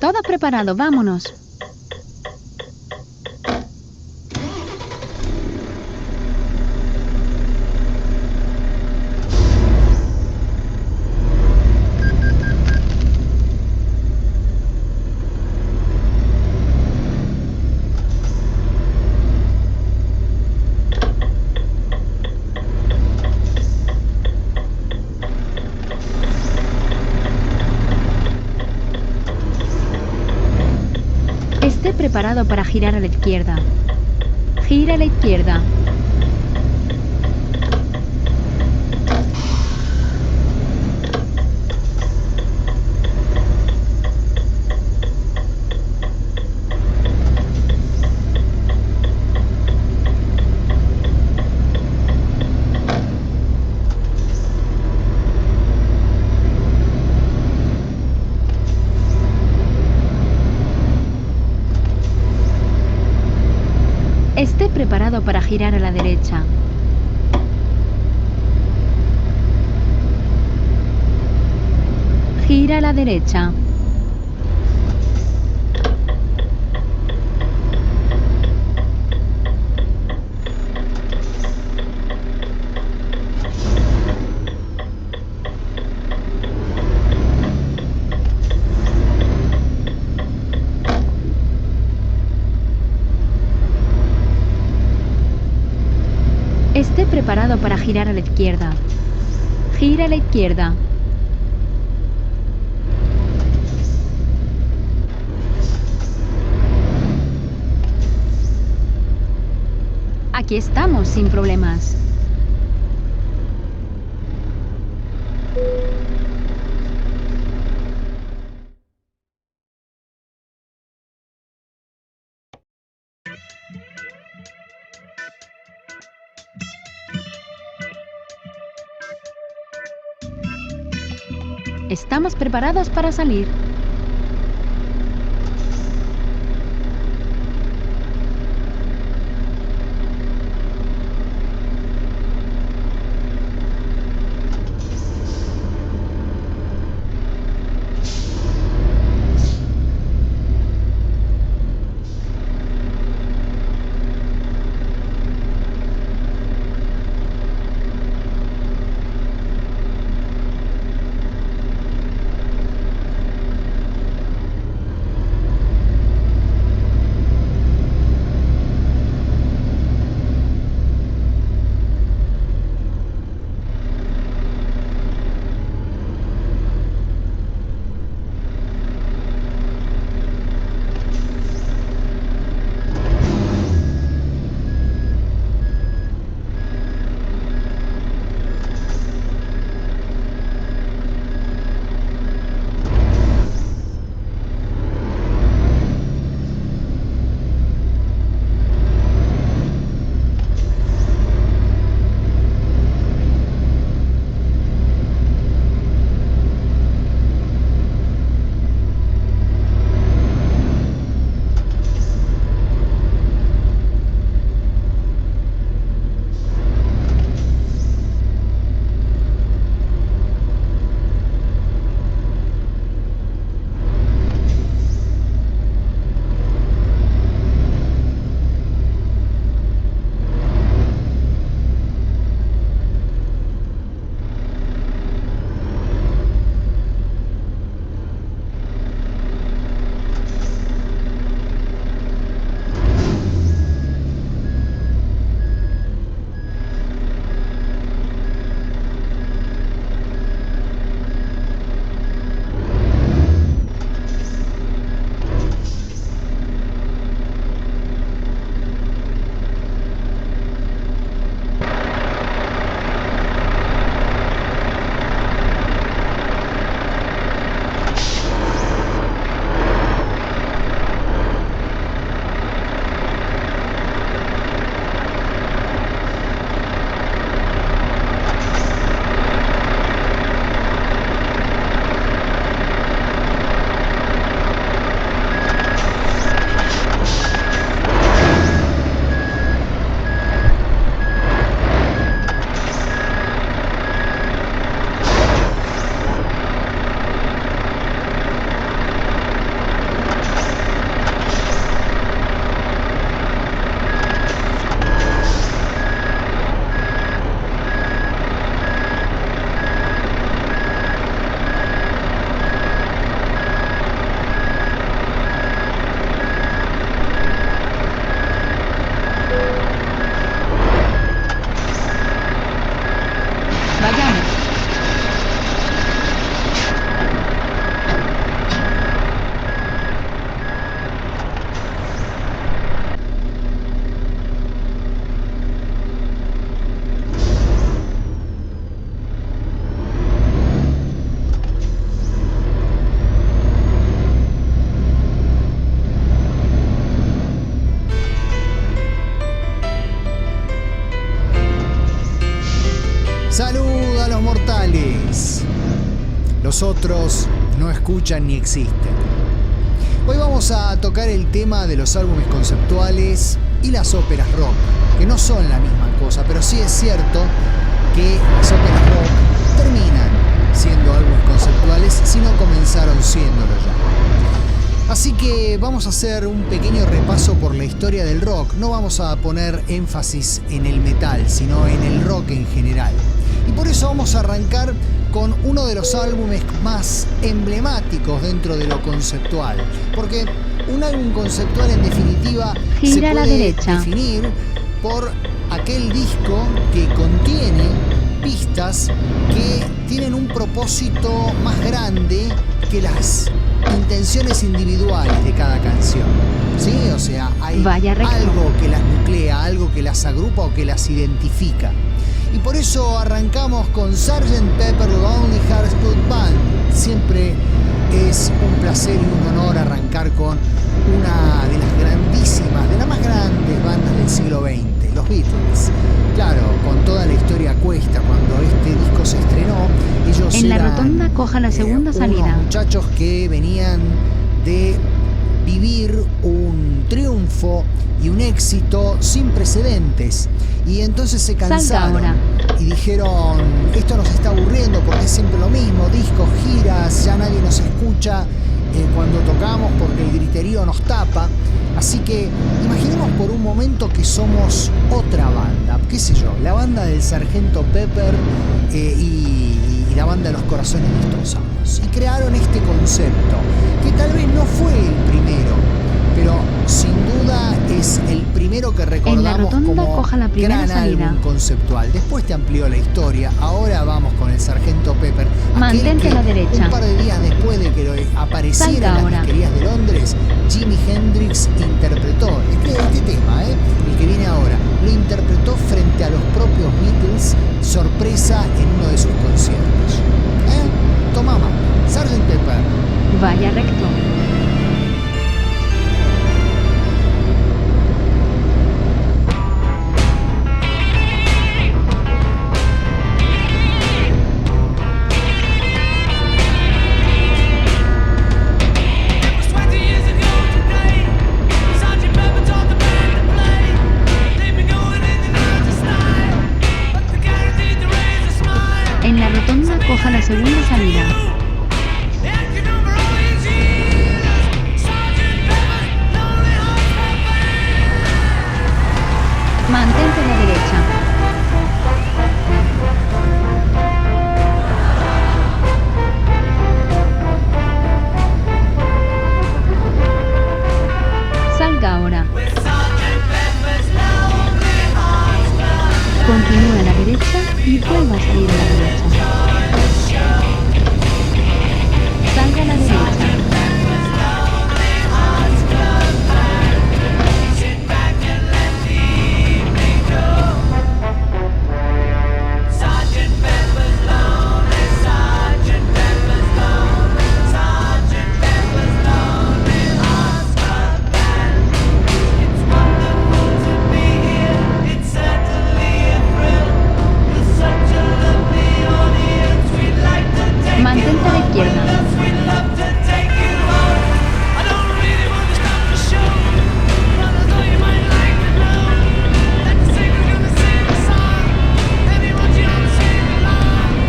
Todo preparado, vámonos. Esté preparado para girar a la izquierda. Gira a la izquierda. Esté preparado para girar a la derecha. Gira a la derecha. Esté preparado para girar a la izquierda. Gira a la izquierda. Aquí estamos, sin problemas. Estamos preparados para salir. Salud a los mortales. Los otros no escuchan ni existen. Hoy vamos a tocar el tema de los álbumes conceptuales y las óperas rock, que no son la misma cosa, pero sí es cierto que las óperas rock terminan siendo álbumes conceptuales si no comenzaron siéndolo ya. Así que vamos a hacer un pequeño repaso por la historia del rock. No vamos a poner énfasis en el metal, sino en el rock en general. Y por eso vamos a arrancar con uno de los álbumes más emblemáticos dentro de lo conceptual. Porque un álbum conceptual en definitiva se puede definir por aquel disco que contiene pistas que tienen un propósito más grande que las intenciones individuales de cada canción. ¿Sí? O sea, hay algo que las nuclea, algo que las agrupa o que las identifica. Y por eso arrancamos con Sgt. Pepper Lonely Hearts Club Band. Siempre es un placer y un honor arrancar con una de las grandísimas, de las más grandes bandas del siglo XX, los Beatles. Claro, con toda la historia a cuesta, cuando este disco se estrenó, ellos en eran la rotonda coja la segunda salida. Unos muchachos que venían de vivir un triunfo y un éxito sin precedentes. Y entonces se cansaron y dijeron, esto nos está aburriendo porque es siempre lo mismo, discos, giras, ya nadie nos escucha cuando tocamos porque el griterío nos tapa. Así que imaginemos por un momento que somos otra banda, qué sé yo, la banda del Sargento Pepper y la banda de los Corazones Destrozados. Y crearon este concepto, que tal vez no fue el primero, pero sin duda es el primero que recordamos como gran álbum conceptual. Después te amplió la historia, ahora vamos con el Sargento Pepper. Mantente a la derecha. Un par de días después de que apareciera en las disquerías de Londres, Jimi Hendrix interpretó este tema, el que viene ahora, lo interpretó frente a los propios Beatles, sorpresa en uno de sus conciertos. Toma, Sgt. Pepper. Vaya recto. En la rotonda coja la segunda salida. Mantente a la derecha. Salga ahora. Continúa a la derecha y vuelva a salir a la derecha. Salga a la derecha. Mantente a la izquierda.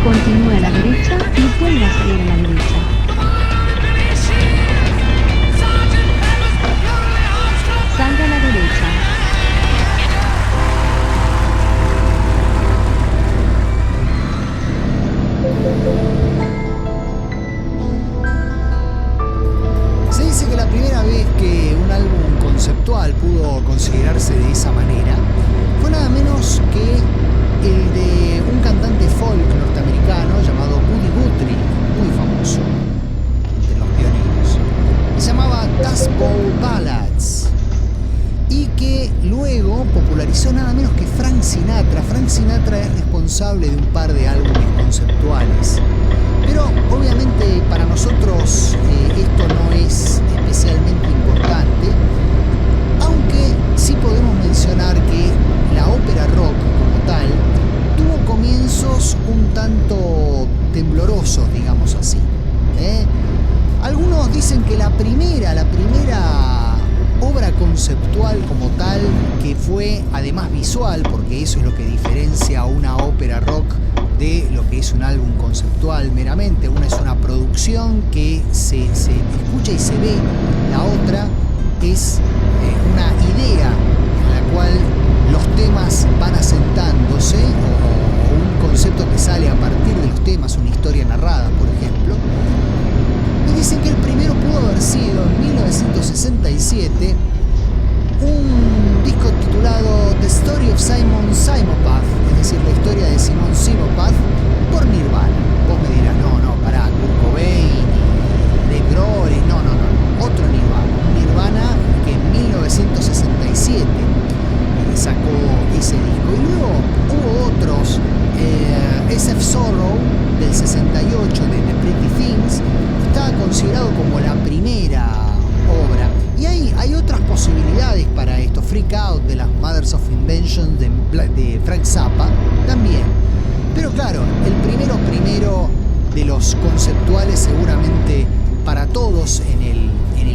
Continúe a la derecha y vuelva a salir a la derecha. Salga a la derecha. Se dice que la primera vez que un álbum conceptual pudo considerarse de esa manera fue nada menos que el de un cantante folk norteamericano llamado Woody Guthrie, muy famoso entre los pioneros. Se llamaba Dust Bowl Ballads y que luego popularizó nada menos que Frank Sinatra. Frank Sinatra es responsable de un par de álbumes conceptuales. Pero obviamente para nosotros esto no es especialmente importante, aunque sí podemos mencionar que la ópera rock como tal tuvo comienzos tanto temblorosos, digamos así. Algunos dicen que la primera obra conceptual como tal, que fue además visual, porque eso es lo que diferencia a una ópera rock de lo que es un álbum conceptual meramente. Una es una producción que se escucha y se ve, la otra es una idea en la cual los temas van asentándose, o un concepto que sale a partir de los temas, una historia narrada, por ejemplo. Y dicen que el primero pudo haber sido en 1967 un disco titulado The Story of Simon Simopath, es decir, la historia de Simon Simopath, por Nirvana. Vos me dirás, no, pará, Kurt Cobain, Dave Grohl, no, otro Nirvana. Un Nirvana que en 1967 sacó ese disco. Y luego hubo otros, SF Sorrow del 68 de The Pretty Things, está considerado como la primera obra. Y hay otras posibilidades para esto. Freak Out de las Mothers of Invention de Frank Zappa también. Pero claro, el primero de los conceptuales seguramente para todos en el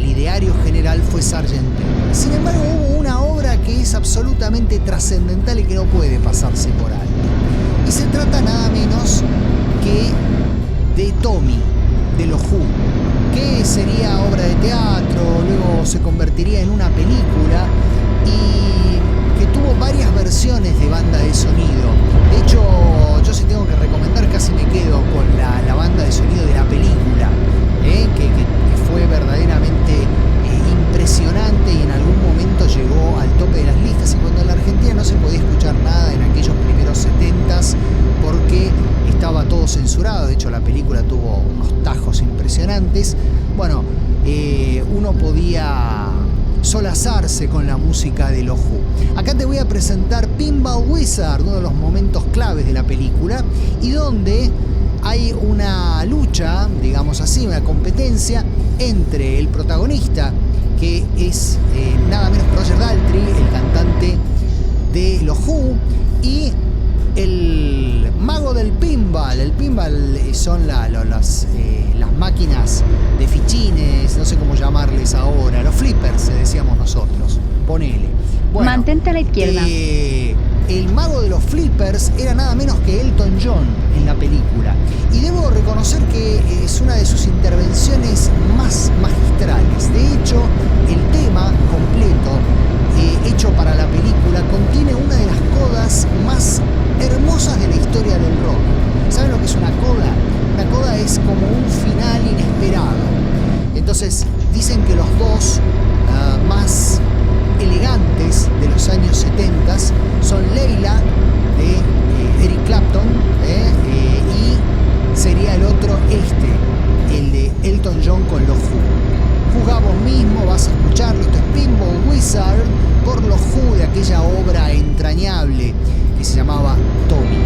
ideario general fue Sgt. Pepper. Sin embargo, hubo una obra que es absolutamente trascendental y que no puede pasarse por alto. Y se trata nada menos que de Tommy, de los Who, que sería obra de teatro, luego se convertiría en una película y que tuvo varias versiones de banda de sonido. De hecho, yo sí tengo que recomendar, casi me quedo con la banda de sonido de la película, que fue verdaderamente impresionante y en algún momento llegó al tope de las listas. Y cuando en la Argentina no se podía escuchar nada en aquellos primeros 70s porque estaba todo censurado, de hecho la película tuvo unos tajos impresionantes, bueno, uno podía solazarse con la música de los Who. Acá te voy a presentar Pinball Wizard, uno de los momentos claves de la película, y donde hay una lucha, digamos así, una competencia entre el protagonista, que es nada menos que Roger Daltrey, el cantante de los Who, y el mago del pinball. El pinball son las máquinas de fichines, no sé cómo llamarles ahora, los flippers, decíamos nosotros, ponele. Bueno, mantente a la izquierda. El mago de los flippers era nada menos que Elton John en la película. Y debo reconocer que es una de sus intervenciones más magistrales. De hecho, el tema completo hecho para la película contiene una de las codas más hermosas de la historia del rock. ¿Saben lo que es una coda? Una coda es como un final inesperado. Entonces, dicen que los dos más elegantes de los años 70 son Layla de Eric Clapton y sería el otro el de Elton John con los Who. Juzgá vos mismo, vas a escucharlo. Esto es Pinball Wizard por los Who, de aquella obra entrañable que se llamaba Tommy.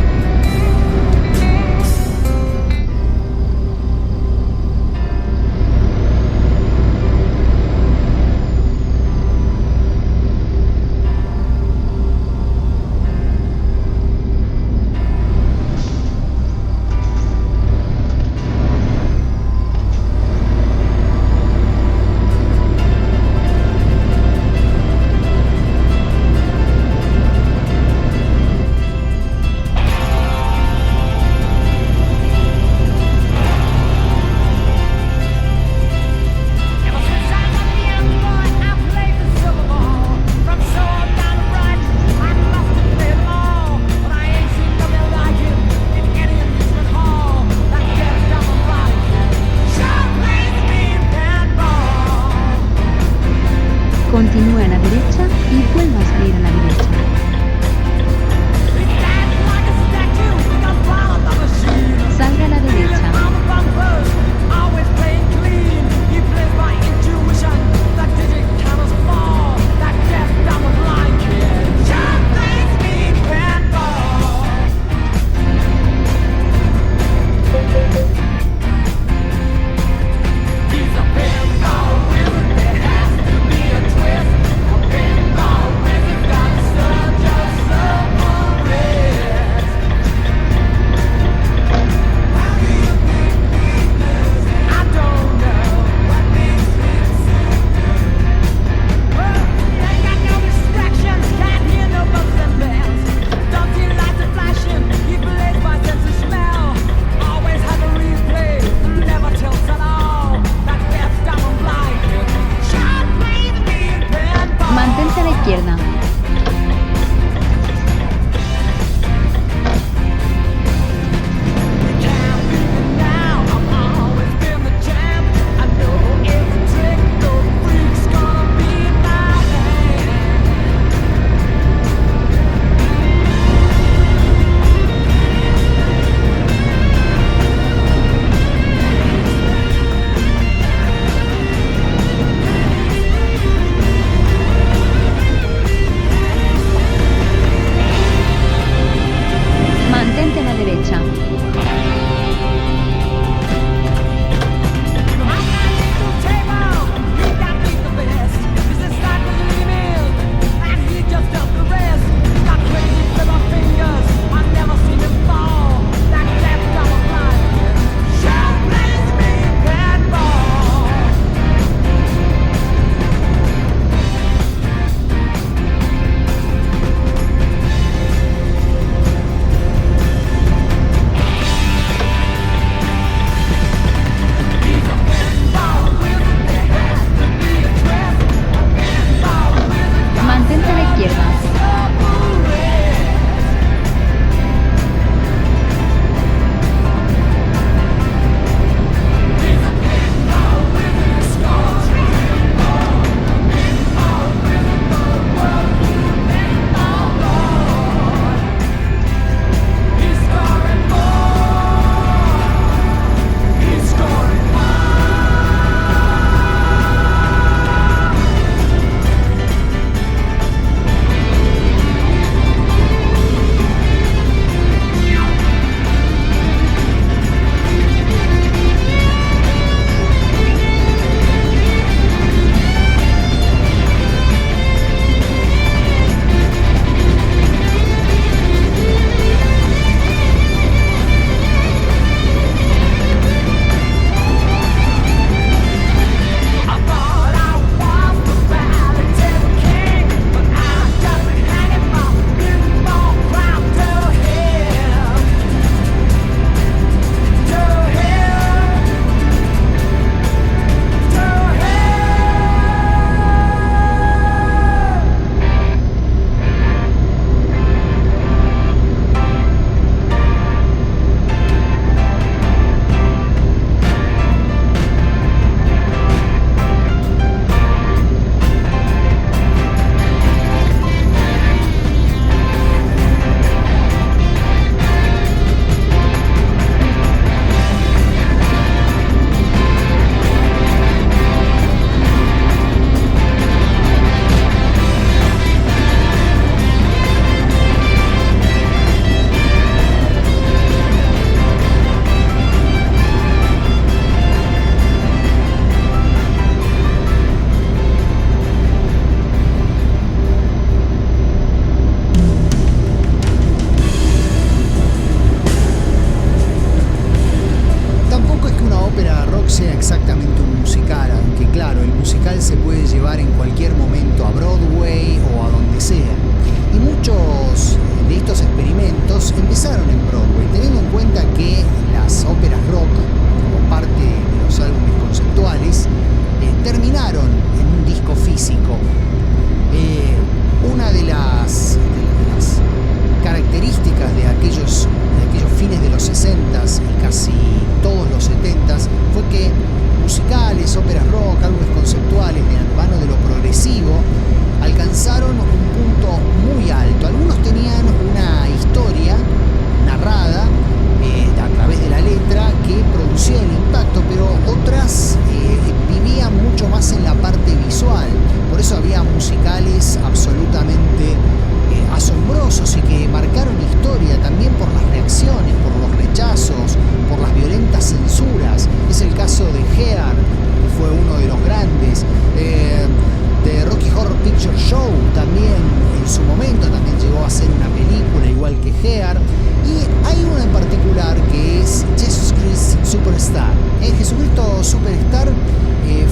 Superstar. Jesucristo Superstar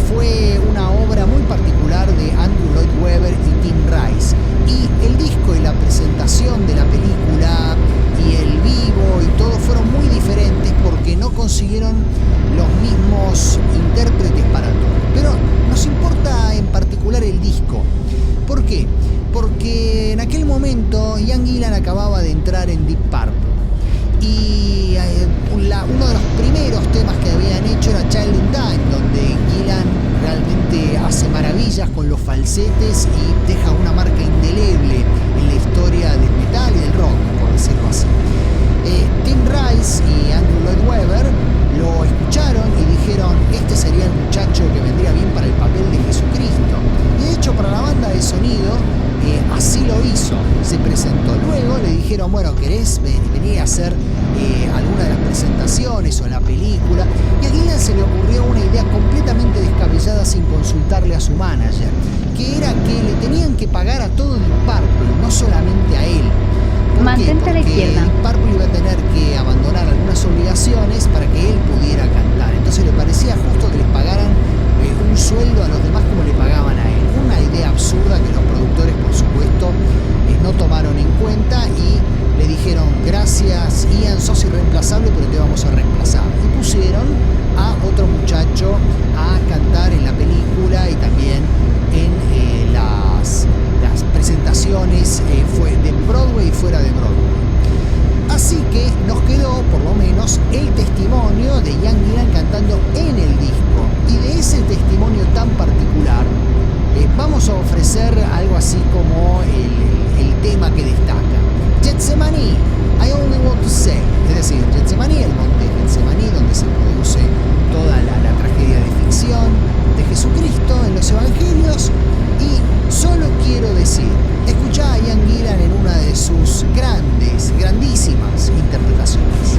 fue una obra muy particular de Andrew Lloyd Webber y Tim Rice. Y el disco y la presentación de la película y el vivo y todo fueron muy diferentes porque no consiguieron los mismos intérpretes para todo. Pero nos importa en particular el disco. ¿Por qué? Porque en aquel momento Ian Gillan acababa de entrar en Deep Purple y uno de los primeros temas que habían hecho era Child in Time, donde Gillan realmente hace maravillas con los falsetes y deja una marca indeleble en la historia del metal y del rock, por decirlo así. Tim Rice y Andrew Lloyd Webber lo escucharon y dijeron: este sería el muchacho que vendría bien para el papel de Jesucristo. Y de hecho, para la banda de sonido así lo hizo, se presentó. Luego le dijeron: bueno, ¿querés venir a hacer alguna de las presentaciones o la película? Y a Gillan se le ocurrió una idea completamente descabellada sin consultarle a su manager, que era que le tenían que pagar a todo Deep Purple, no solamente a él. Mantente a la izquierda. Deep Purple iba a tener que abandonar algunas obligaciones para que él pudiera cantar. Entonces le parecía justo que les pagaran un sueldo a los demás como le pagaban a él. Una idea absurda que los productores, por supuesto, no tomaron en cuenta y le dijeron: gracias Ian, sos irreemplazable, pero te vamos a reemplazar. Y pusieron a otro muchacho a cantar en la película y también en las presentaciones de Broadway y fuera de Broadway. Así que nos quedó por lo menos el testimonio de Ian Gillan cantando en el disco. Y de ese testimonio tan particular vamos a ofrecer algo así como el tema que destaca: Getsemaní, I Only Want to Say. Es decir, Getsemaní, el monte Getsemaní, donde se produce toda la tragedia de ficción de Jesucristo en los evangelios. Y solo quiero decir, escuchá a Ian Gillan en una de sus grandísimas interpretaciones.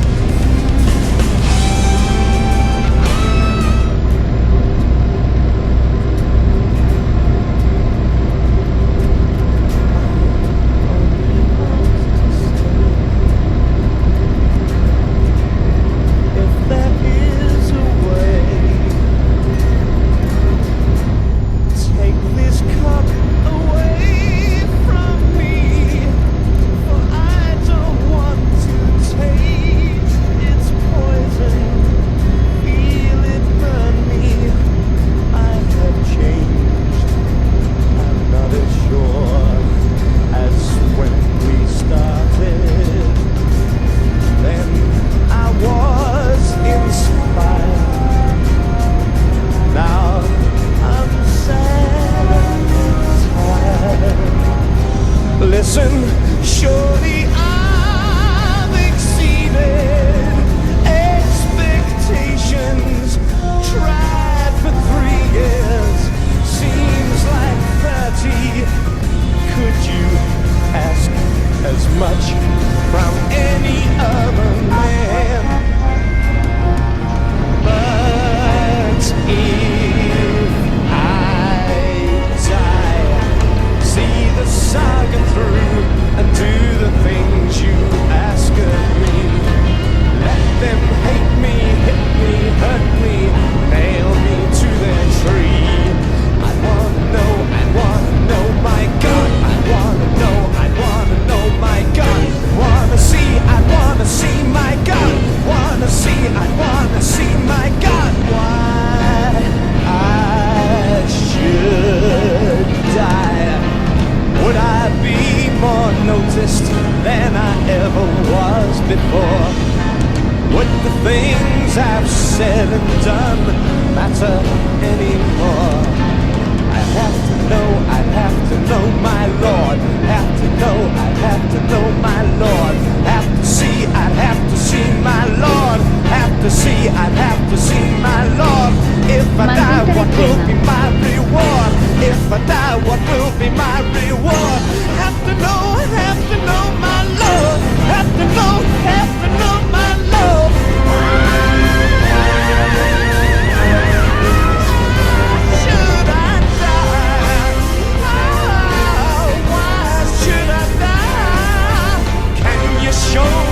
Show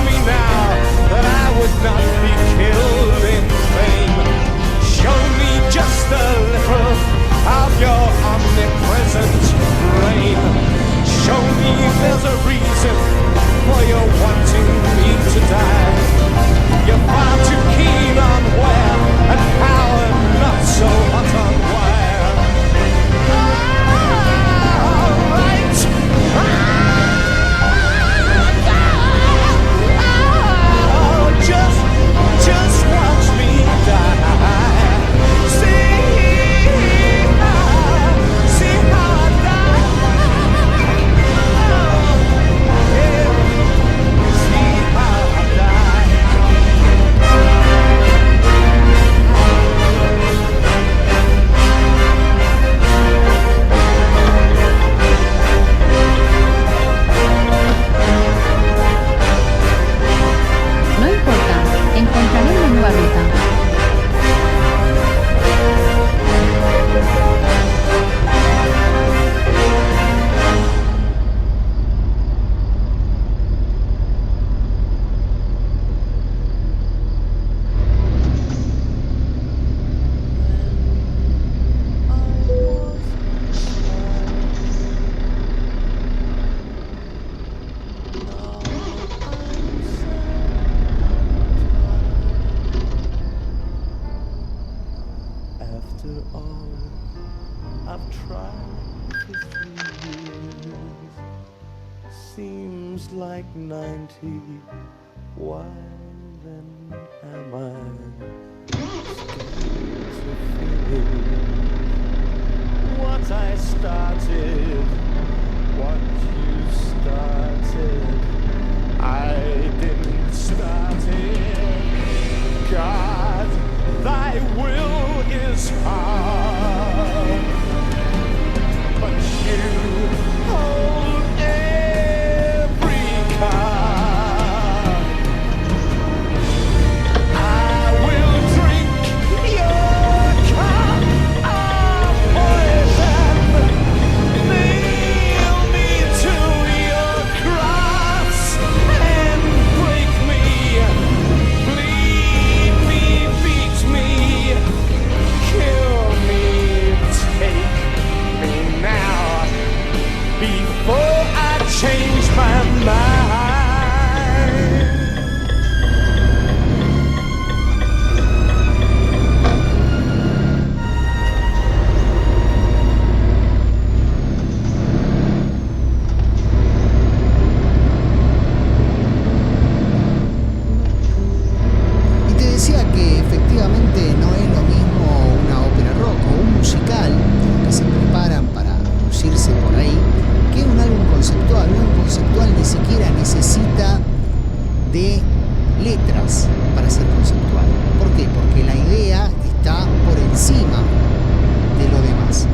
90, why then am I what I started, what you started, I didn't start it. God, thy will is hard, but you hold every card. I will drink your cup of poison, nail me to your cross and break me, bleed me, beat me, kill me, take me now before I change my mind. Y te decía que efectivamente no es lo mismo una ópera rock o un musical de los que se preparan para lucirse por ahí que un álbum conceptual. Un álbum conceptual ni siquiera necesita de letras para ser conceptual. ¿Por qué? Porque la idea está por encima de lo demás.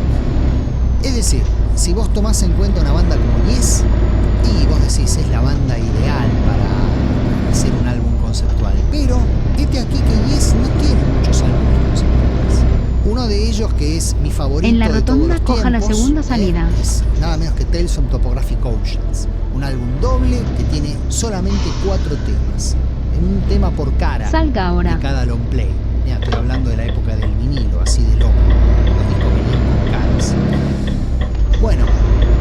Es decir, si vos tomás en cuenta una banda como Yes y vos decís es la banda ideal para hacer un álbum conceptual, pero vete aquí que Yes no tiene muchos álbumes conceptuales. Uno de ellos, que es mi favorito En la de todos rotonda los coja la tiempos, segunda salida. es nada menos que Tales from Topographic Oceans, un álbum doble que tiene solamente 4 temas, un tema por cara Salga ahora. de cada long play. Mira, estoy hablando de la época del vinilo, así de loco, los discos venían con caras. Bueno,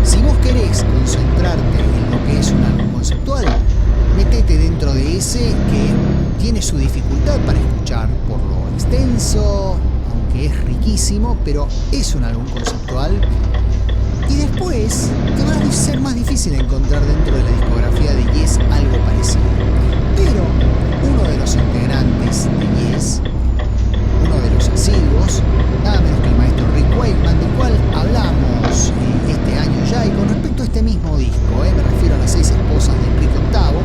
si vos querés concentrarte en lo que es un álbum conceptual, metete dentro de ese que tiene su dificultad para escuchar por lo extenso, aunque es riquísimo, pero es un álbum conceptual. Y después te va a ser más difícil encontrar dentro de la discografía de Yes algo parecido. Pero uno de los integrantes de Yes, uno de los asiduos, nada menos que el maestro Rick Wakeman, del cual hablamos este año ya, y con respecto a este mismo disco, me refiero a Las 6 esposas de Enrique VIII,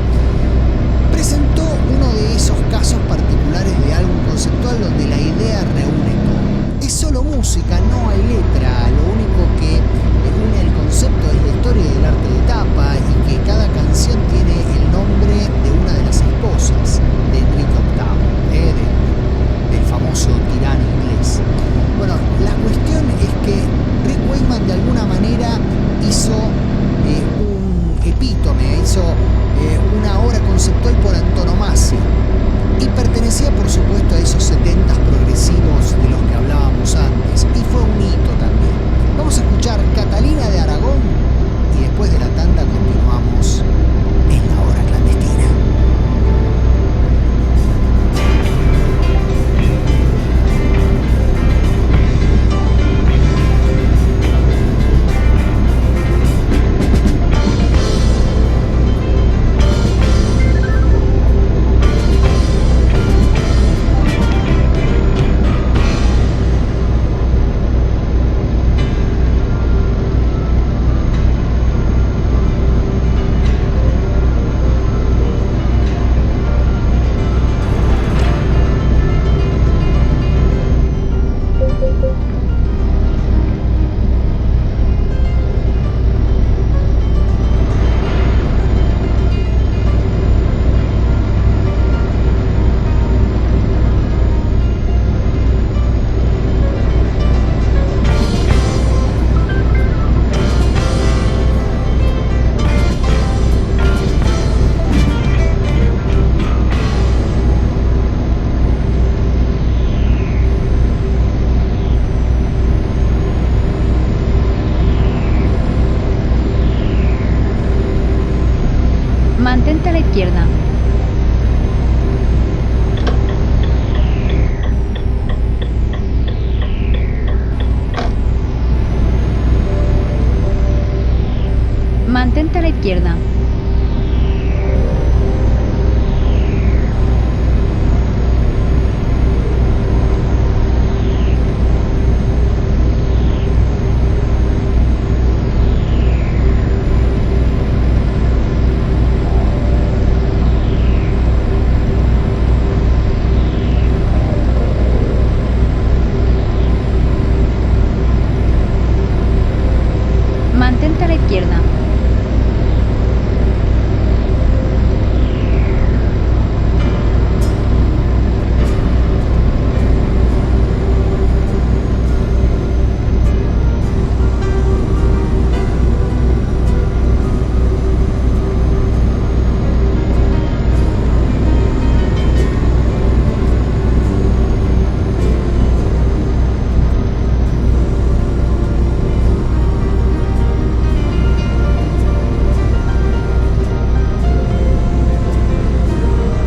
presentó uno de esos casos particulares de álbum conceptual donde la idea reúne todo. Es solo música, no hay letra, lo único que une el concepto es la historia del arte de tapa y que cada canción tiene el nombre de una de las esposas de Enrique VIII, del famoso tirano inglés. Bueno, la cuestión es que Rick Wakeman de alguna manera hizo un epítome, hizo una obra conceptual por antonomasia y pertenecía por supuesto a esos 70s progresivos de los que hablábamos antes, y fue un hito también. Vamos a escuchar Catalina de Aragón y después de la tanda continuamos en La Hora Clandestina. Mantente a la izquierda. Mantente a la izquierda.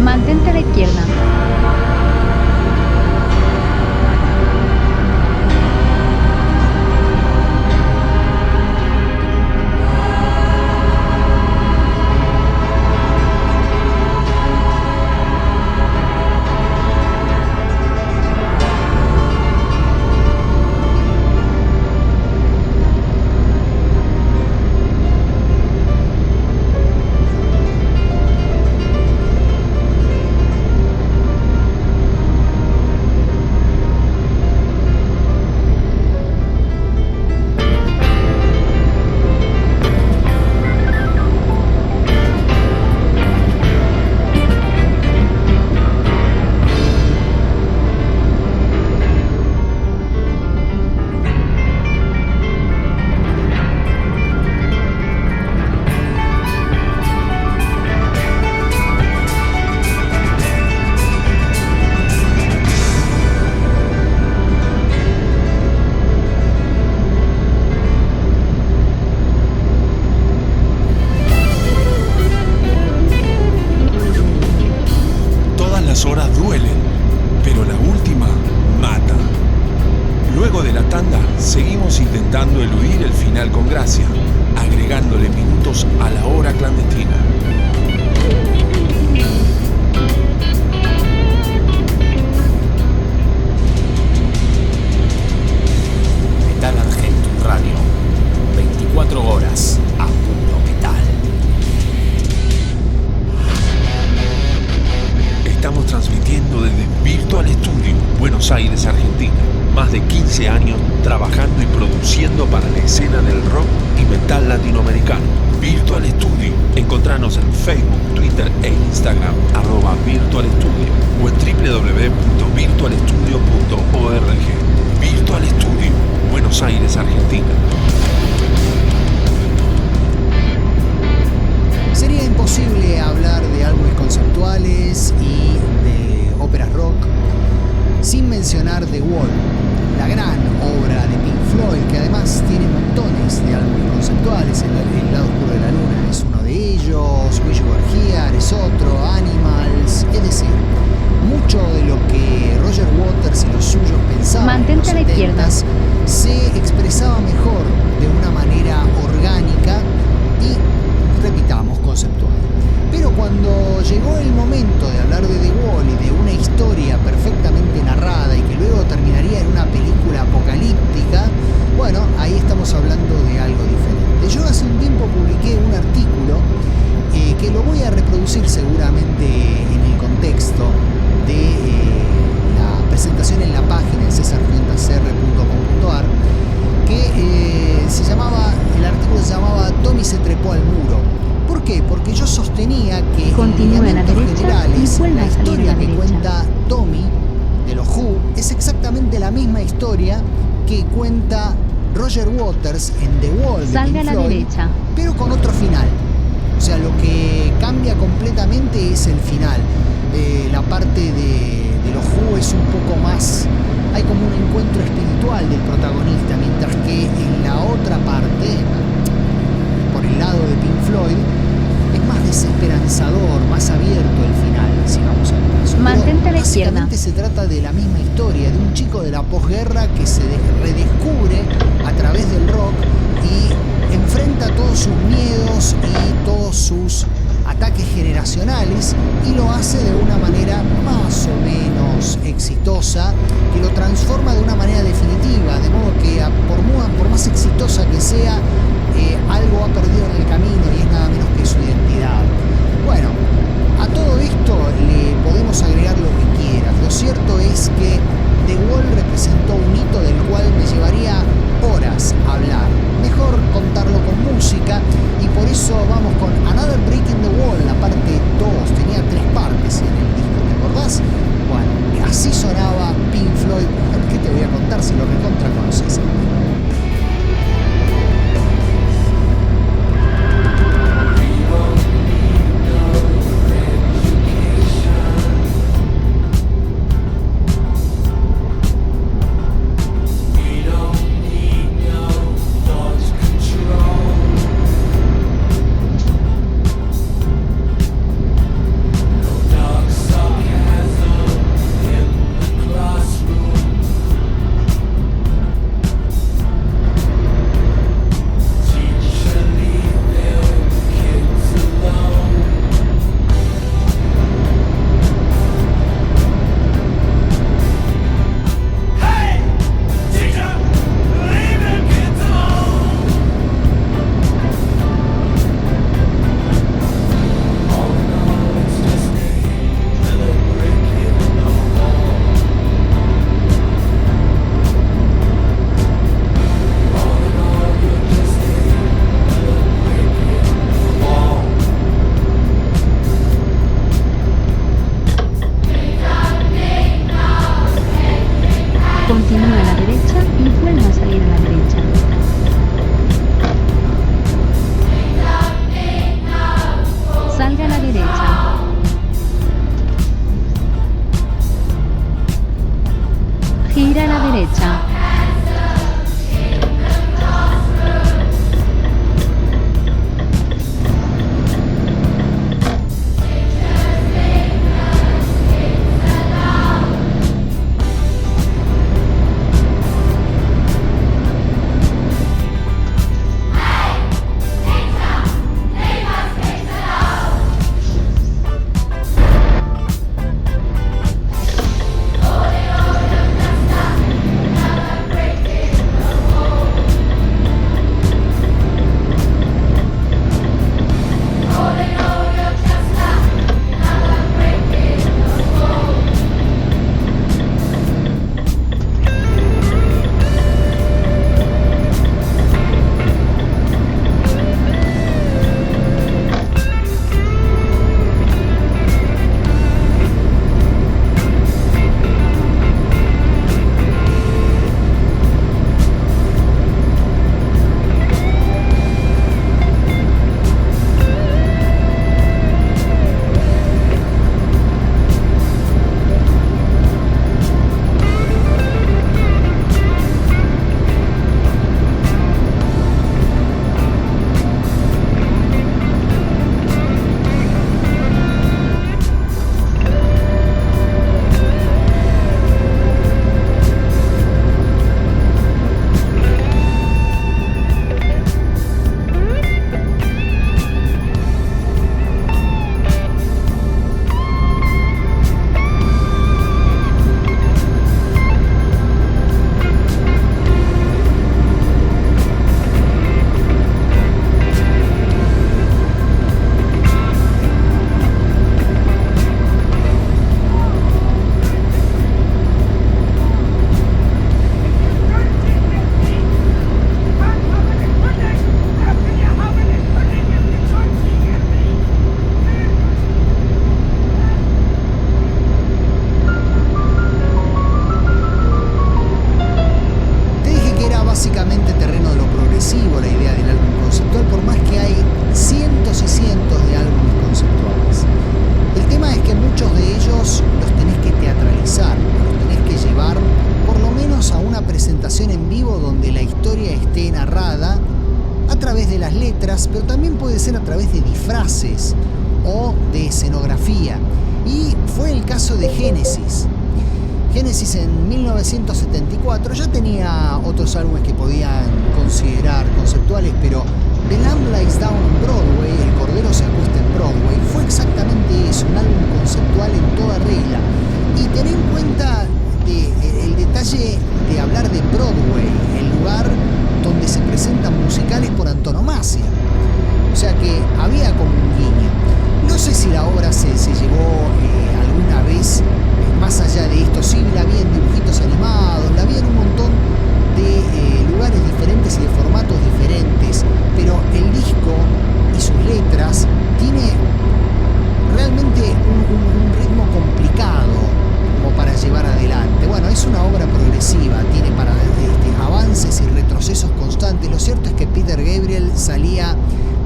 Mantente a la izquierda. Las horas duelen, pero la última mata. Luego de la tanda, seguimos intentando eludir el final con gracia, agregándole minutos a la hora clandestina. Metal Argentum Radio, 24 horas a puro metal. Estamos transmitiendo desde Virtual Studio, Buenos Aires, Argentina. Más de 15 años trabajando y produciendo para la escena del rock y metal latinoamericano. Virtual Studio. Encontranos en Facebook, Twitter e Instagram @Virtual Studio o en www.virtualstudio.org. Virtual Studio, Buenos Aires, Argentina. Sería imposible hablar de álbumes conceptuales y de óperas rock sin mencionar The Wall, la gran obra de Pink Floyd, que además tiene montones de álbumes conceptuales. El lado oscuro de la luna es uno de ellos, Wish You Were Here es otro, Animals, es decir, mucho de lo que Roger Waters y los suyos pensaban Mantente a la en los izquierda. 70s se expresaba mejor de una manera orgánica y, repitamos, conceptual. Pero cuando llegó el momento de hablar de The Wall y de una historia perfectamente narrada y que luego terminaría en una película apocalíptica, bueno, ahí estamos hablando de algo diferente. Yo hace un tiempo publiqué un artículo que lo voy a reproducir seguramente en el contexto de la presentación en la página en cesarfuentacr.com.ar, que el artículo se llamaba Tommy se trepó al muro. ¿Por qué? Porque yo sostenía que Continúe a la derecha generales, y vuelva la a salir a historia la que derecha. cuenta Tommy de los Who es exactamente la misma historia que cuenta Roger Waters en The Wall de Salga Pink a la Floyd, derecha. pero con otro final. O sea, lo que cambia completamente es el final. La parte de los Who es un poco más... Hay como un encuentro espiritual del protagonista, mientras que en la otra parte, por el lado de Pink Floyd, es más desesperanzador, más abierto el final, si vamos al caso. Mantente a la izquierda. Básicamente se trata de la misma historia, de un chico de la posguerra que se redescubre a través del rock y enfrenta todos sus miedos y todos sus ataques generacionales y lo hace de una manera más o menos exitosa, que lo transforma de una manera definitiva, de modo que por más exitosa que sea, algo ha perdido en el camino y es nada menos que su identidad. Bueno, a todo esto le podemos agregar lo que quieras. Lo cierto es que The Wall representó un hito del cual me llevaría horas hablar. Mejor contarlo con música y por eso vamos con Another Break in the Wall, la parte 2. Tenía 3 partes en el disco, ¿te acordás? Bueno, así sonaba Pink Floyd. ¿Qué te voy a contar si lo recontra conoces? derecha. Pero también puede ser a través de disfraces o de escenografía. Y fue el caso de Genesis. Genesis en 1974 ya tenía otros álbumes que podían considerar conceptuales, pero The Lamb Lies Down on Broadway, El Cordero se acuesta en Broadway, fue exactamente eso, un álbum conceptual en toda regla. Y ten en cuenta el detalle de hablar de Broadway, el lugar donde se presentan musicales por antonomasia. O sea que había como un guiño. No sé si la obra se llevó alguna vez más allá de esto. Sí, la vi en dibujitos animados, la vi en un montón de lugares diferentes y de formatos diferentes, pero el disco y sus letras tiene realmente un ritmo complicado como para llevar adelante. Bueno, es una obra progresiva, tiene avances y retrocesos constantes. Lo cierto es que Peter Gabriel salía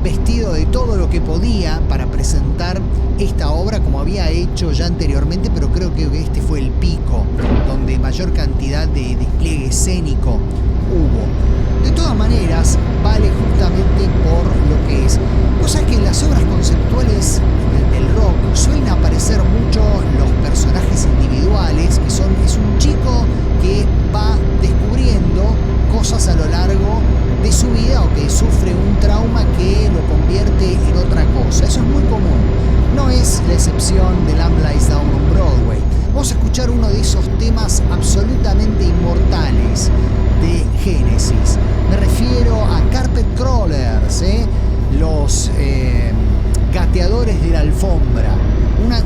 vestido de todo lo que podía para presentar esta obra, como había hecho ya anteriormente, pero creo que este fue el pico donde mayor cantidad de despliegue escénico hubo. De todas maneras, vale justamente por lo que es. Cosa que en las obras conceptuales del rock suelen aparecer mucho los personajes individuales, que es un chico que va descubriendo cosas a lo largo de su vida o que sufre un trauma que lo convierte en otra cosa. Eso es muy común. No es la excepción de Lamb Lies Down on Broadway. Vamos a escuchar uno de esos temas absolutamente inmortales de Genesis. Me refiero a Carpet Crawlers, los gateadores de la alfombra.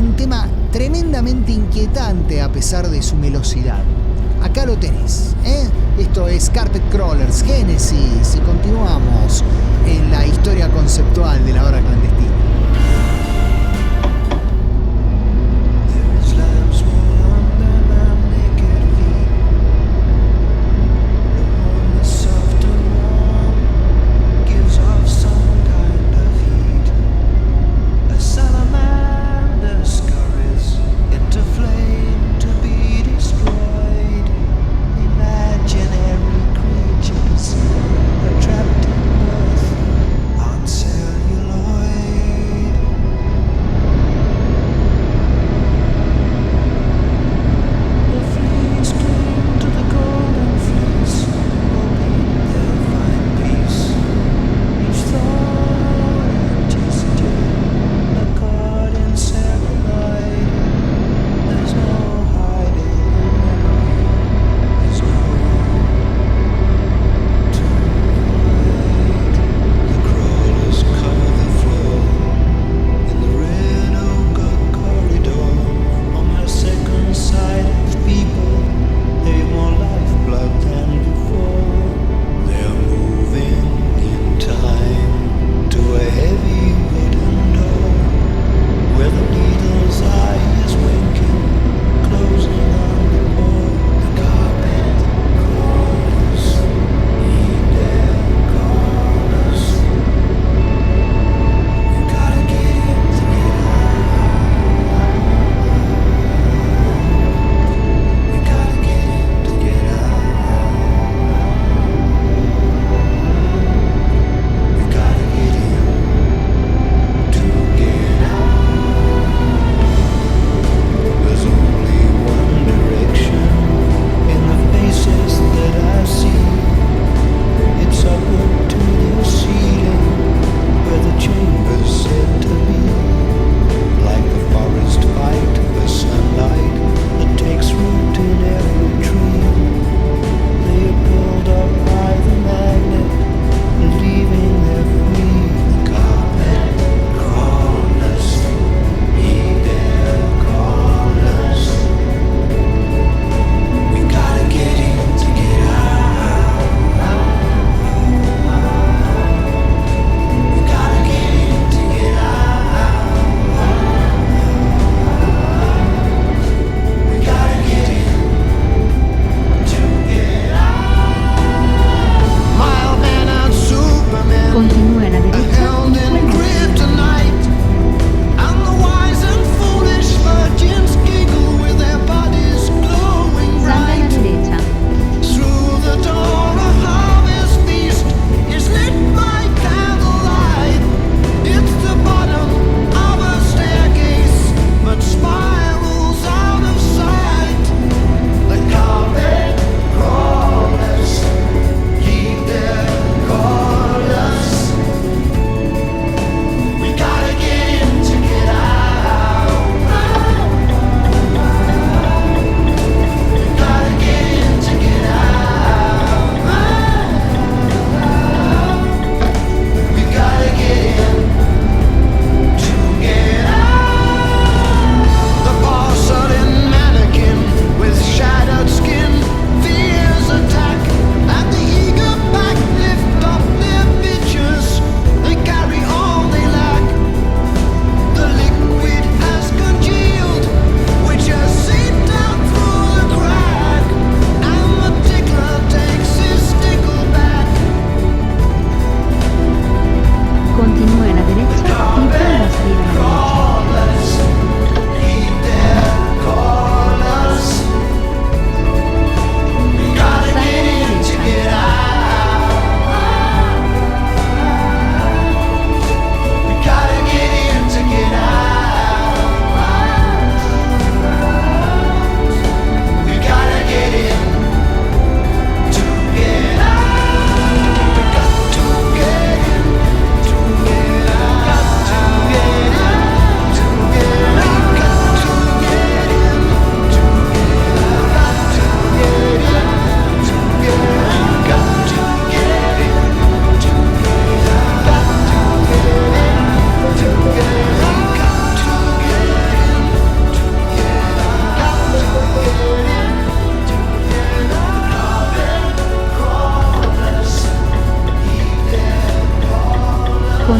Un tema tremendamente inquietante a pesar de su melosidad. Acá lo tenés, Esto es Carpet Crawlers, Genesis, y continuamos en la historia conceptual de la hora clandestina. Into flame to be destroyed.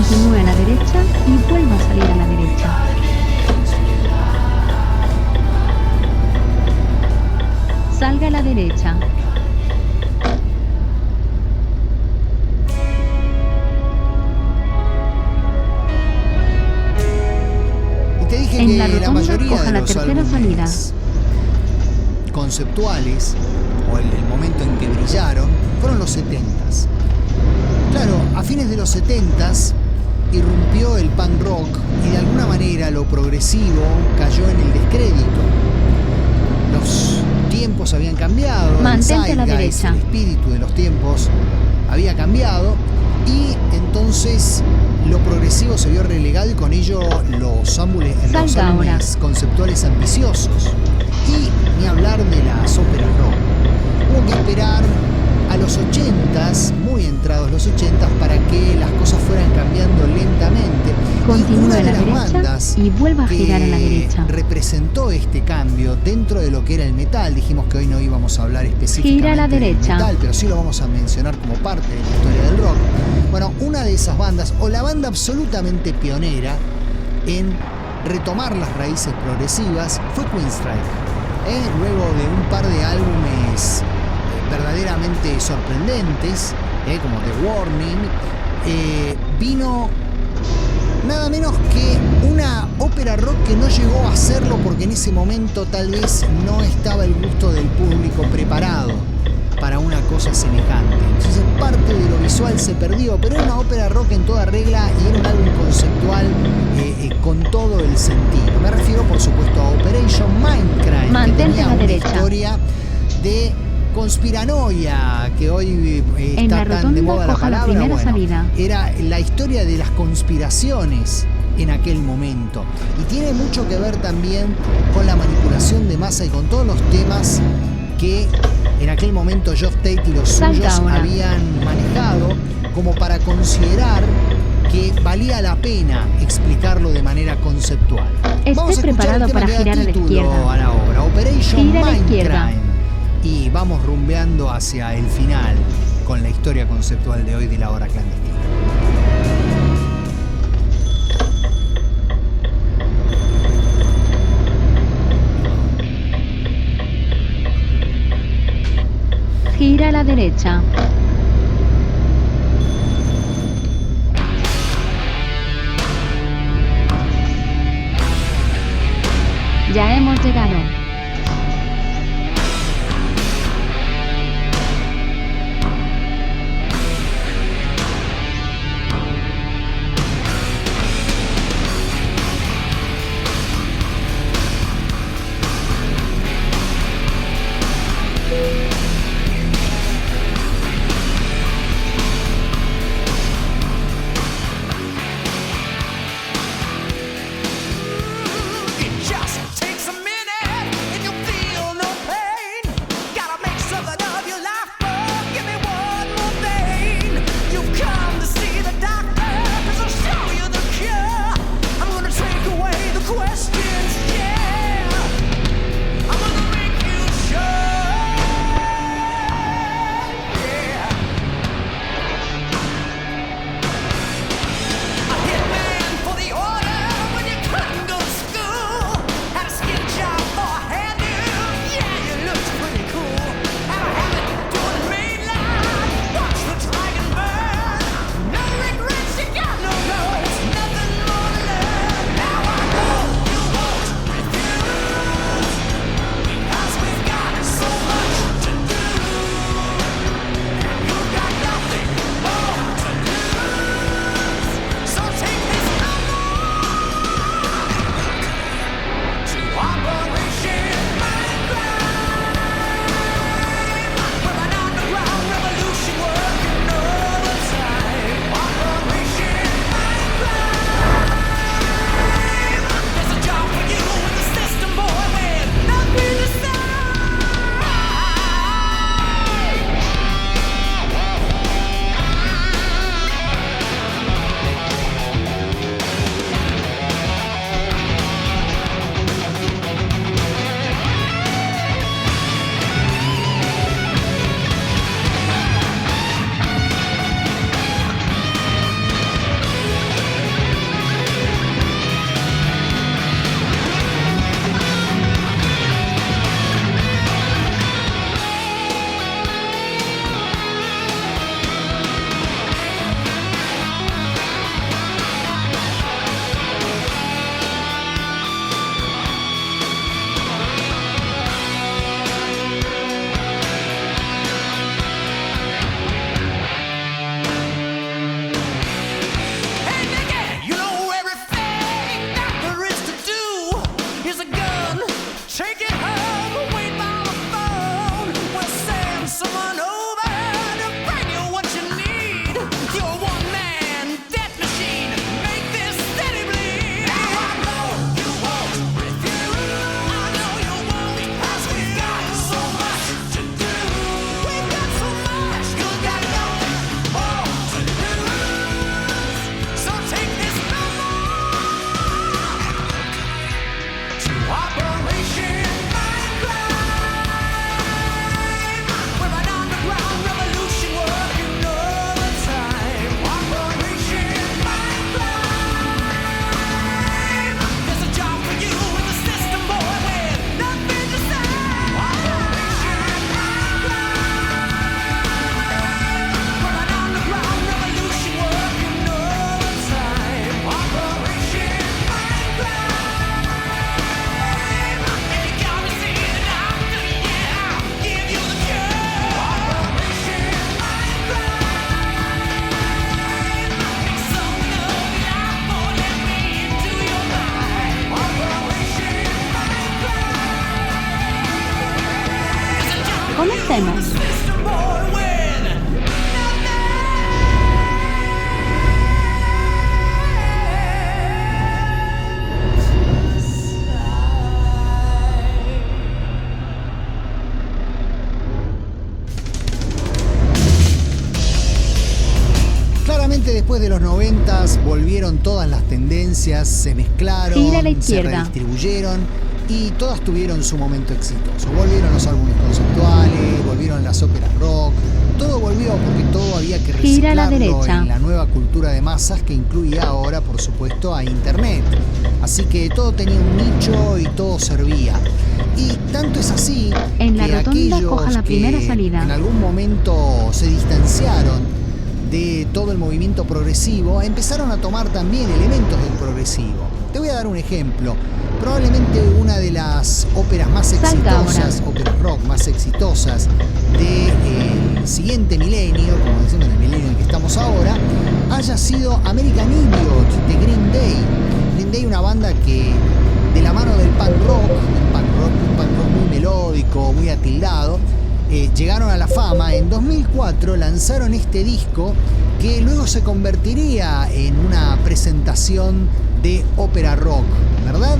Continúe a la derecha y vuelva a salir a la derecha. Salga a la derecha. Y te dije En que la la rotonda, mayoría coja de la los tercera álbumes conceptuales, o el momento en que brillaron, fueron los 70s. Claro, a fines de los 70s irrumpió el punk rock y de alguna manera lo progresivo cayó en el descrédito. Los tiempos habían cambiado, Mantente a la el derecha. espíritu de los tiempos había cambiado y entonces lo progresivo se vio relegado y con ello los álbumes Salga ahora. conceptuales ambiciosos. Y ni hablar de las óperas rock. Hubo que esperar a los 80s, muy entrados los 80s, para que las cosas fueran cambiando lentamente. Continúe Y una a de la las derecha bandas y vuelva a girar a la que derecha. representó este cambio dentro de lo que era el metal, dijimos que hoy no íbamos a hablar específicamente Gira a la del derecha. metal, pero sí lo vamos a mencionar como parte de la historia del rock. Bueno, una de esas bandas, o la banda absolutamente pionera en retomar las raíces progresivas, fue Queenstrike. Luego de un par de álbumes verdaderamente sorprendentes, como The Warning, vino nada menos que una ópera rock que no llegó a hacerlo porque en ese momento tal vez no estaba el gusto del público preparado para una cosa semejante. Entonces parte de lo visual se perdió, pero era una ópera rock en toda regla y era un álbum conceptual con todo el sentido. Me refiero por supuesto a Operation Mindcrime, Mantente que tenía a la una derecha. historia de conspiranoia, que hoy En la está tan rotonda, de moda la coja la palabra. primera Bueno, salida. era la historia de las conspiraciones en aquel momento. Y tiene mucho que ver también con la manipulación de masa y con todos los temas que en aquel momento Geoff Tate y los Salga suyos ahora. habían manejado como para considerar que valía la pena explicarlo de manera conceptual. Esté Vamos a escuchar preparado el tema para que da girar a la título izquierda. a la obra, Operation Gira a la izquierda. Mindcrime. Y vamos rumbeando hacia el final con la historia conceptual de hoy de la hora clandestina. Gira a la derecha. Ya hemos llegado. It just takes a minute Comencemos. Claramente después de los 90s volvieron todas las tendencias, se mezclaron, Gira a la se izquierda. redistribuyeron y todas tuvieron su momento exitoso. Volvieron los álbumes conceptuales, volvieron las óperas rock, todo volvió porque todo había que Gira a la reciclarlo derecha. en la nueva cultura de masas que incluía ahora, por supuesto, a Internet. Así que todo tenía un nicho y todo servía. Y tanto es así En la que rotonda, aquellos coja la primera que salida. en algún momento se distanciaron de todo el movimiento progresivo, empezaron a tomar también elementos del progresivo. Te voy a dar un ejemplo. Probablemente una de las óperas más Salga exitosas, óperas rock más exitosas del siguiente milenio, como decimos en el milenio en el que estamos ahora, haya sido American Idiot de Green Day. Green Day, una banda que de la mano del punk rock, un punk rock muy melódico, muy atildado, llegaron a la fama. En 2004 lanzaron este disco que luego se convertiría en una presentación de ópera rock, ¿verdad?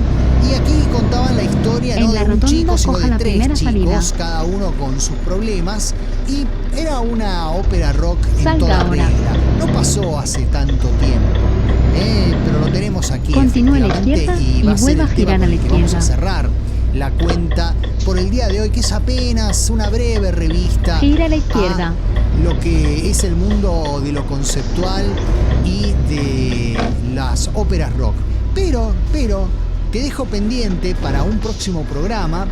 Y aquí contaban la historia En no la de un rotonda, chico, sino coja de la 3 primera chicos, salida. cada uno con sus problemas, y era una ópera rock en Salga toda ahora. regla. No pasó hace tanto tiempo, pero lo tenemos aquí. Continúe a la efectivamente, izquierda y va y a ser vuelva el a tema girar a con la el que vamos a izquierda. cerrar la cuenta por el día de hoy, que es apenas una breve revista Gira a la izquierda. a lo que es el mundo de lo conceptual y de las óperas rock. Pero te dejo pendiente para un próximo programa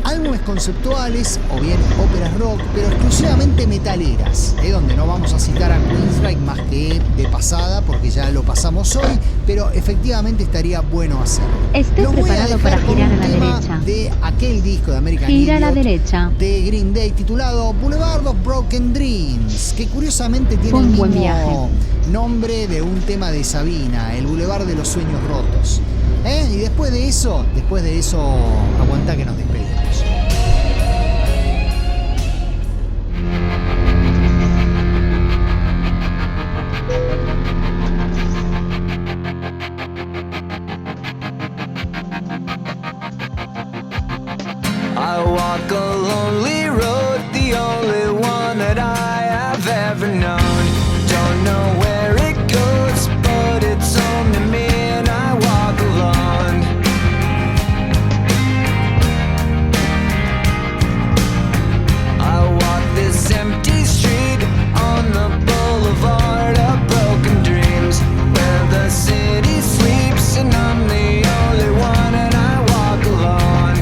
álbumes conceptuales o bien óperas rock, pero exclusivamente metaleras, donde no vamos a citar a Queensryche más que de pasada porque ya lo pasamos hoy, pero efectivamente estaría bueno hacerlo. Esté Los voy a preparado dejar para con girar un a la tema derecha. de aquel disco de American Gira a la Idiot derecha. de Green Day titulado Boulevard of Broken Dreams, que curiosamente tiene Fue el un buen mismo viaje. nombre de un tema de Sabina, el Boulevard de los Sueños Rotos. Y después de eso, aguantá que nos despedimos. I walk a lonely road, the only one that I have ever known. Don't know where it goes, but it's home to me and I walk alone. I walk this empty street on the boulevard of broken dreams, where the city sleeps and I'm the only one and I walk alone.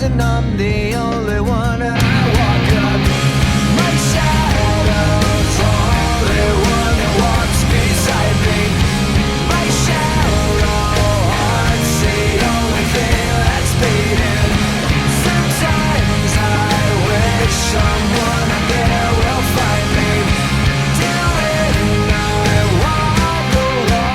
stars and I'm the only one. And I walk up, my shadow's only one that walks beside me. My shallow heart's the only thing that's beating. Sometimes I wish someone out there will find me. Till then I walk alone.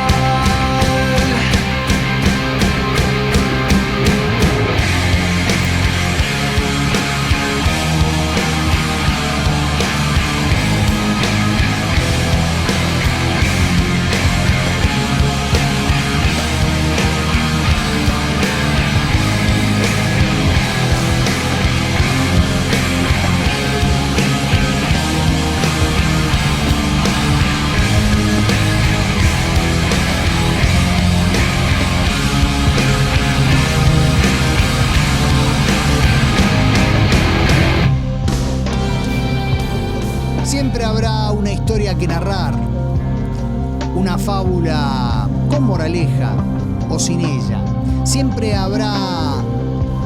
Siempre habrá una historia que narrar, una fábula con moraleja o sin ella. Siempre habrá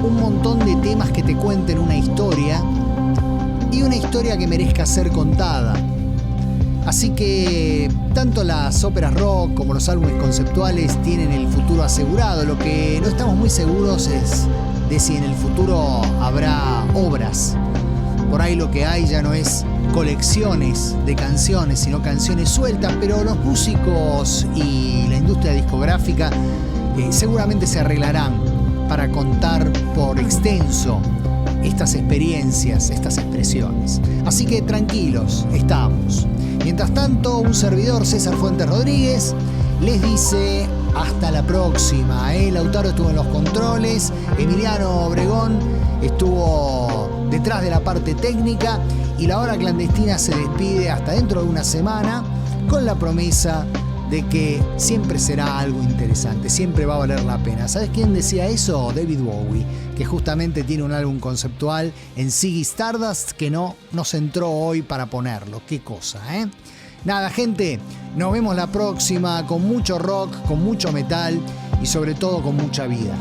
un montón de temas que te cuenten una historia y una historia que merezca ser contada. Así que tanto las óperas rock como los álbumes conceptuales tienen el futuro asegurado. Lo que no estamos muy seguros es de si en el futuro habrá obras. Por ahí lo que hay ya no es colecciones de canciones, sino canciones sueltas, pero los músicos y la industria discográfica seguramente se arreglarán para contar por extenso estas experiencias, estas expresiones. Así que tranquilos, estamos. Mientras tanto, un servidor, César Fuentes Rodríguez, les dice hasta la próxima. Lautaro estuvo en los controles, Emiliano Obregón estuvo detrás de la parte técnica y La Hora Clandestina se despide hasta dentro de una semana con la promesa de que siempre será algo interesante, siempre va a valer la pena. ¿Sabes quién decía eso? David Bowie, que justamente tiene un álbum conceptual en Ziggy Stardust que no nos entró hoy para ponerlo. Qué cosa, ¿eh? Nada, gente, nos vemos la próxima con mucho rock, con mucho metal y sobre todo con mucha vida.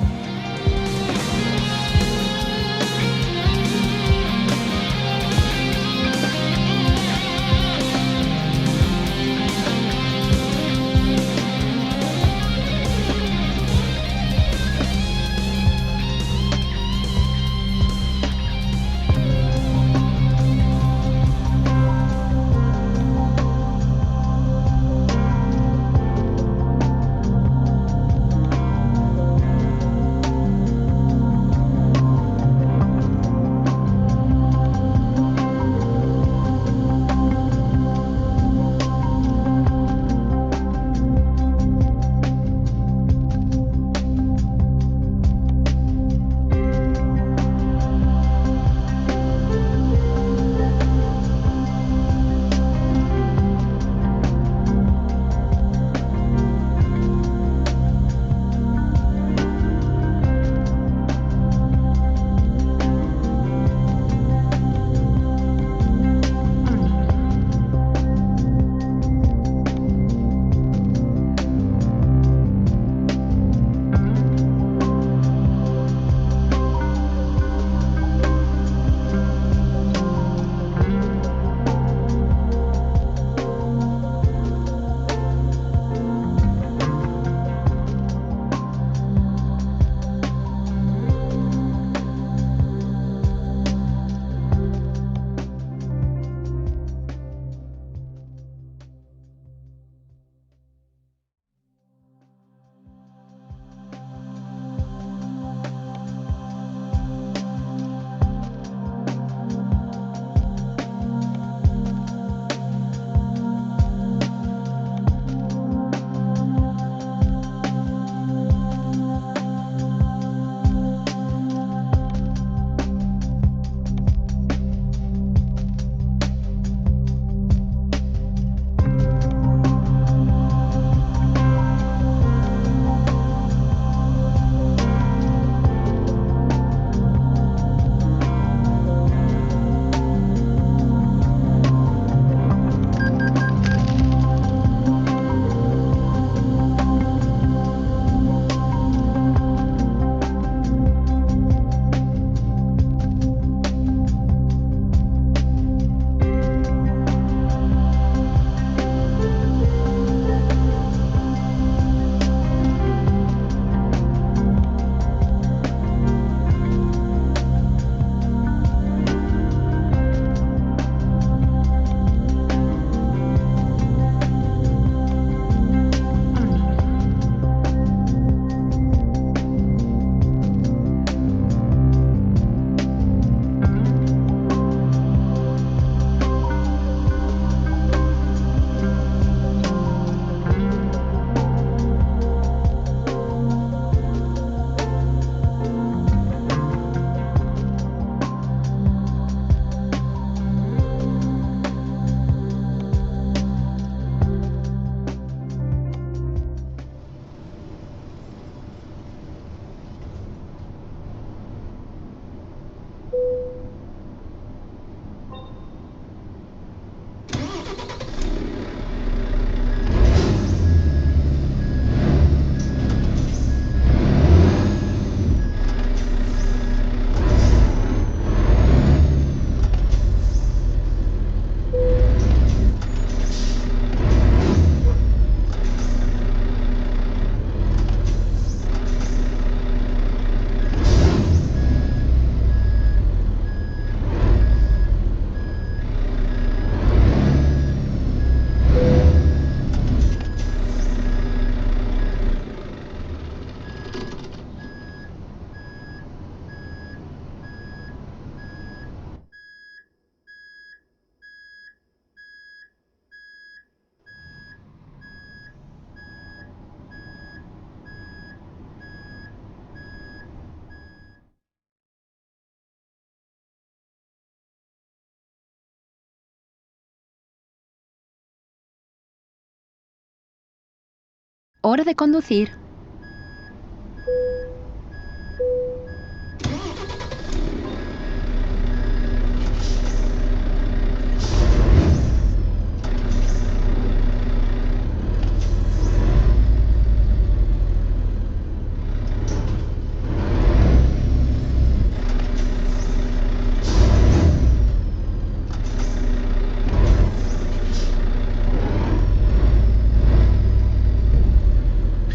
Hora de conducir.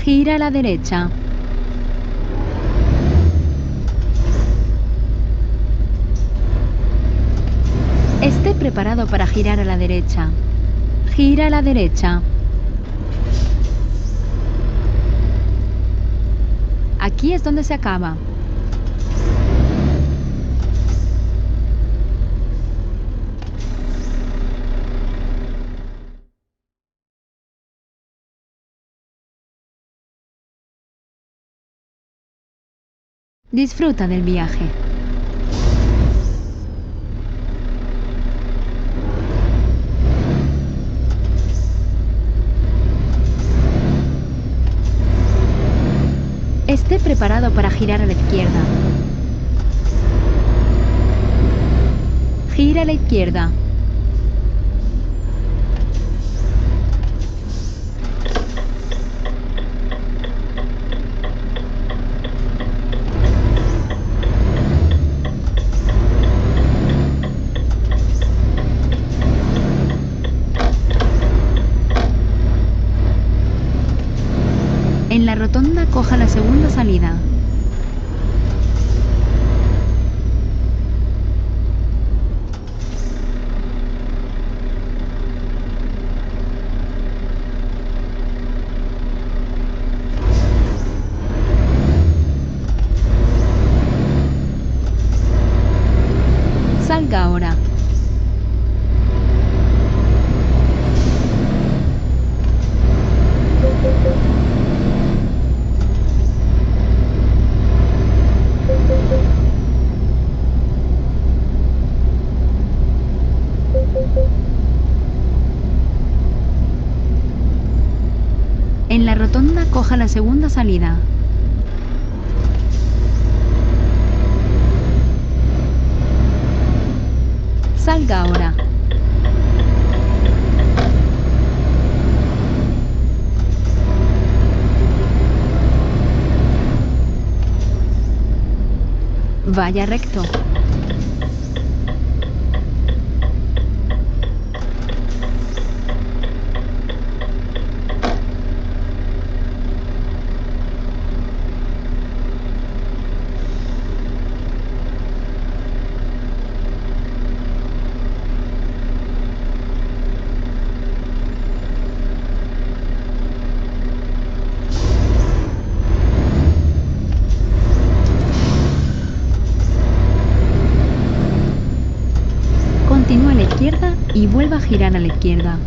Gira a la derecha. Esté preparado para girar a la derecha. Gira a la derecha. Aquí es donde se acaba. Disfruta del viaje. Esté preparado para girar a la izquierda. Gira a la izquierda. En la rotonda coja la segunda salida. Salga ahora. En la rotonda coja la segunda salida. Salga ahora. Vaya recto. Continúe a la izquierda y vuelva a girar a la izquierda.